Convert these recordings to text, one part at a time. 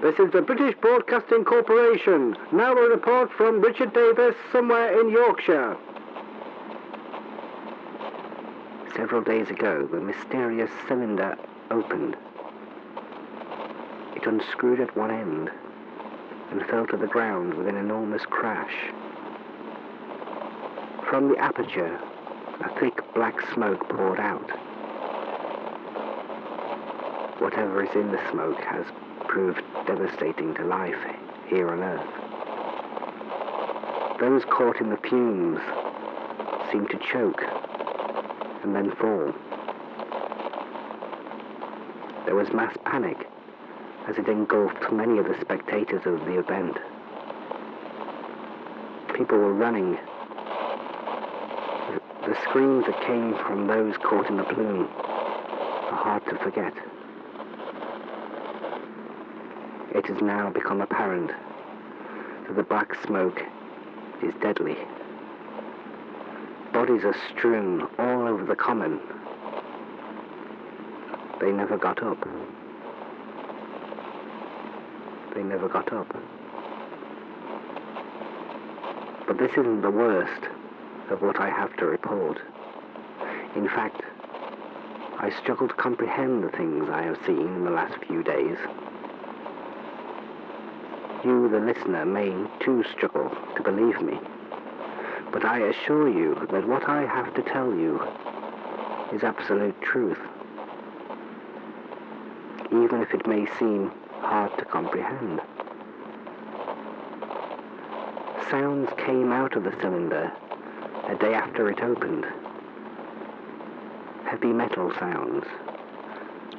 This is the British Broadcasting Corporation. Now a report from Richard Davis, somewhere in Yorkshire. Several days ago, the mysterious cylinder opened. It unscrewed at one end and fell to the ground with an enormous crash. From the aperture, a thick black smoke poured out. Whatever is in the smoke has proved devastating to life here on Earth. Those caught in the fumes seemed to choke and then fall. There was mass panic as it engulfed many of the spectators of the event. People were running. The screams that came from those caught in the plume are hard to forget. It has now become apparent that the black smoke is deadly. Bodies are strewn all over the common. They never got up. They never got up. But this isn't the worst of what I have to report. In fact, I struggle to comprehend the things I have seen in the last few days. You, the listener, may too struggle to believe me, but I assure you that what I have to tell you is absolute truth, even if it may seem hard to comprehend. Sounds came out of the cylinder a day after it opened. Heavy metal sounds,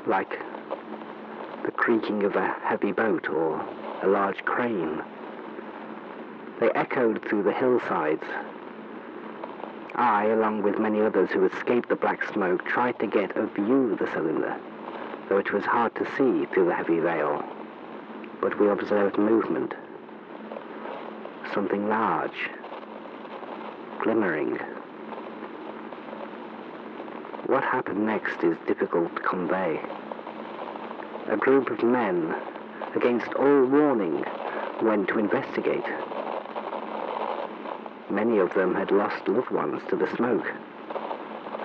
like the creaking of a heavy boat or a large crane. They echoed through the hillsides. I, along with many others who escaped the black smoke, tried to get a view of the cylinder, though it was hard to see through the heavy veil. But we observed movement. Something large, glimmering. What happened next is difficult to convey. A group of men, against all warning, went to investigate. Many of them had lost loved ones to the smoke,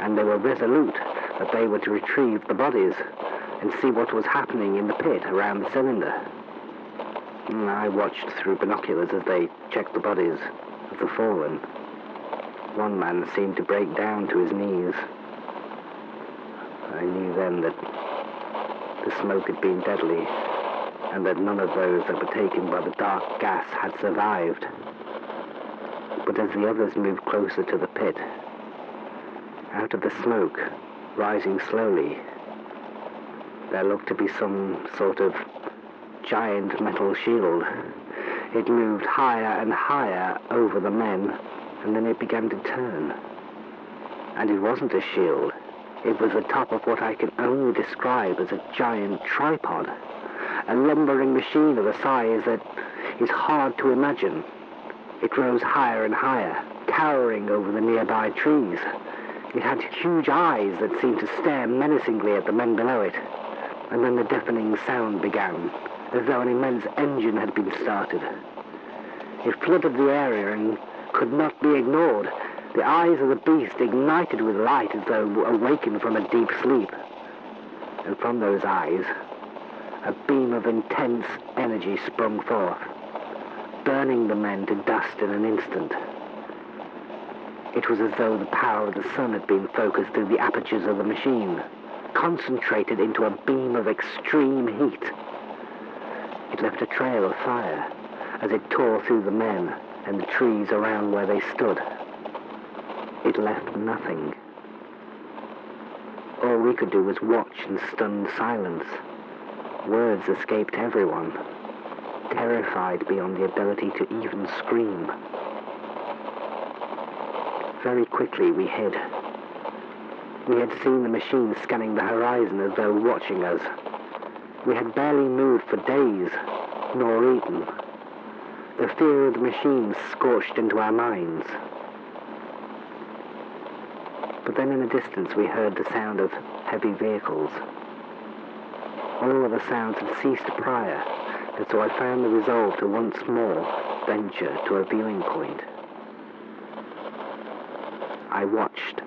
and they were resolute that they were to retrieve the bodies and see what was happening in the pit around the cylinder. I watched through binoculars as they checked the bodies of the fallen. One man seemed to break down to his knees. I knew then that the smoke had been deadly, and that none of those that were taken by the dark gas had survived. But as the others moved closer to the pit, out of the smoke, rising slowly, there looked to be some sort of giant metal shield. It moved higher and higher over the men, and then it began to turn. And it wasn't a shield. It was the top of what I can only describe as a giant tripod, a lumbering machine of a size that is hard to imagine. It rose higher and higher, towering over the nearby trees. It had huge eyes that seemed to stare menacingly at the men below it. And then the deafening sound began, as though an immense engine had been started. It flooded the area and could not be ignored. The eyes of the beast ignited with light as though awakened from a deep sleep. And from those eyes, a beam of intense energy sprung forth, burning the men to dust in an instant. It was as though the power of the sun had been focused through the apertures of the machine, concentrated into a beam of extreme heat. It left a trail of fire as it tore through the men and the trees around where they stood. It left nothing. All we could do was watch in stunned silence. Words escaped everyone, terrified beyond the ability to even scream. Very quickly we hid. We had seen the machine scanning the horizon as though watching us. We had barely moved for days, nor eaten. The fear of the machine scorched into our minds. But then in the distance we heard the sound of heavy vehicles. All other sounds had ceased prior, And so I found the resolve to once more venture to a viewing point. I watched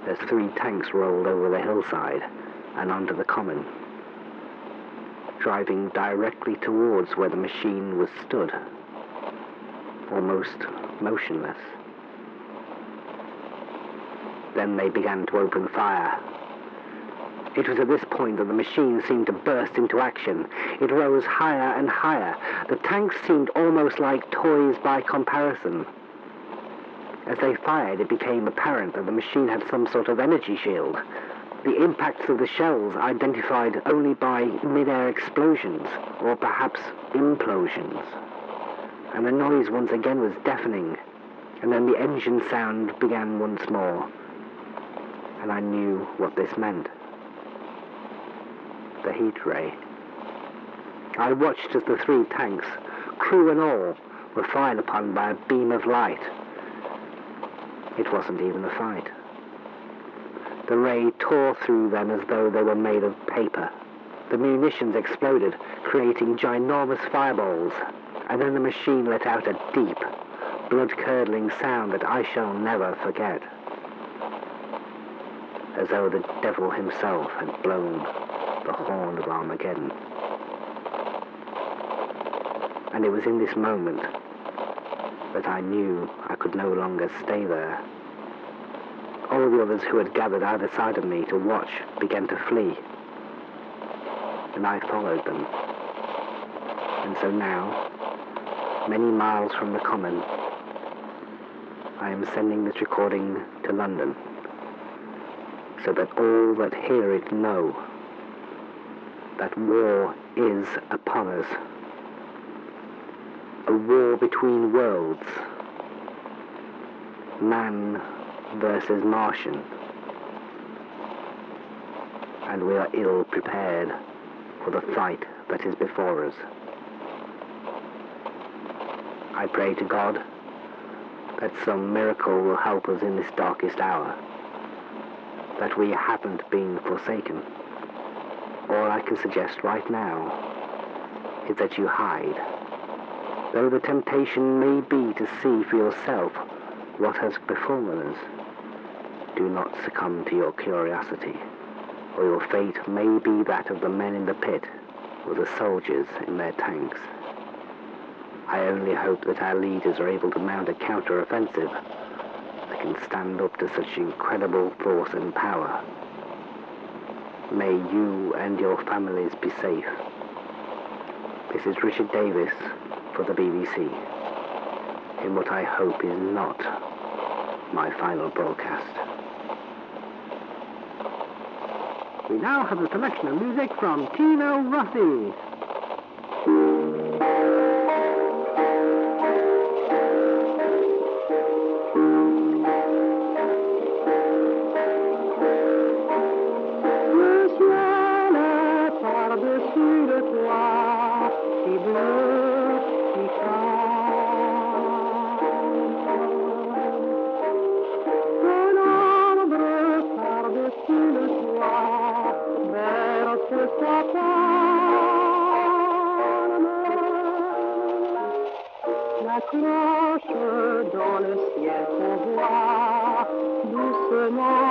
as 3 tanks rolled over the hillside and onto the common, driving directly towards where the machine was stood, almost motionless. Then they began to open fire. It was at this point that the machine seemed to burst into action. It rose higher and higher. The tanks seemed almost like toys by comparison. As they fired, it became apparent that the machine had some sort of energy shield. The impacts of the shells identified only by mid-air explosions, or perhaps implosions. And the noise once again was deafening, and then the engine sound began once more. And I knew what this meant. The heat ray. I watched as the 3 tanks, crew and all, were fired upon by a beam of light. It wasn't even a fight. The ray tore through them as though they were made of paper. The munitions exploded, creating ginormous fireballs, and then the machine let out a deep, blood-curdling sound that I shall never forget. As though the devil himself had blown the horn of Armageddon. And it was in this moment that I knew I could no longer stay there. All the others who had gathered either side of me to watch began to flee, and I followed them. And so now, many miles from the common, I am sending this recording to London, so that all that hear it know that war is upon us. A war between worlds. Man versus Martian. And we are ill prepared for the fight that is before us. I pray to God that some miracle will help us in this darkest hour, that we haven't been forsaken. All I can suggest right now is that you hide. Though the temptation may be to see for yourself what has befallen us, do not succumb to your curiosity, or your fate may be that of the men in the pit or the soldiers in their tanks. I only hope that our leaders are able to mount a counter-offensive that can stand up to such incredible force and power. May you and your families be safe. This is Richard Davis for the BBC, in what I hope is not my final broadcast. We now have a selection of music from Tino Rossi. La cloche dans le ciel qu'on voit doucement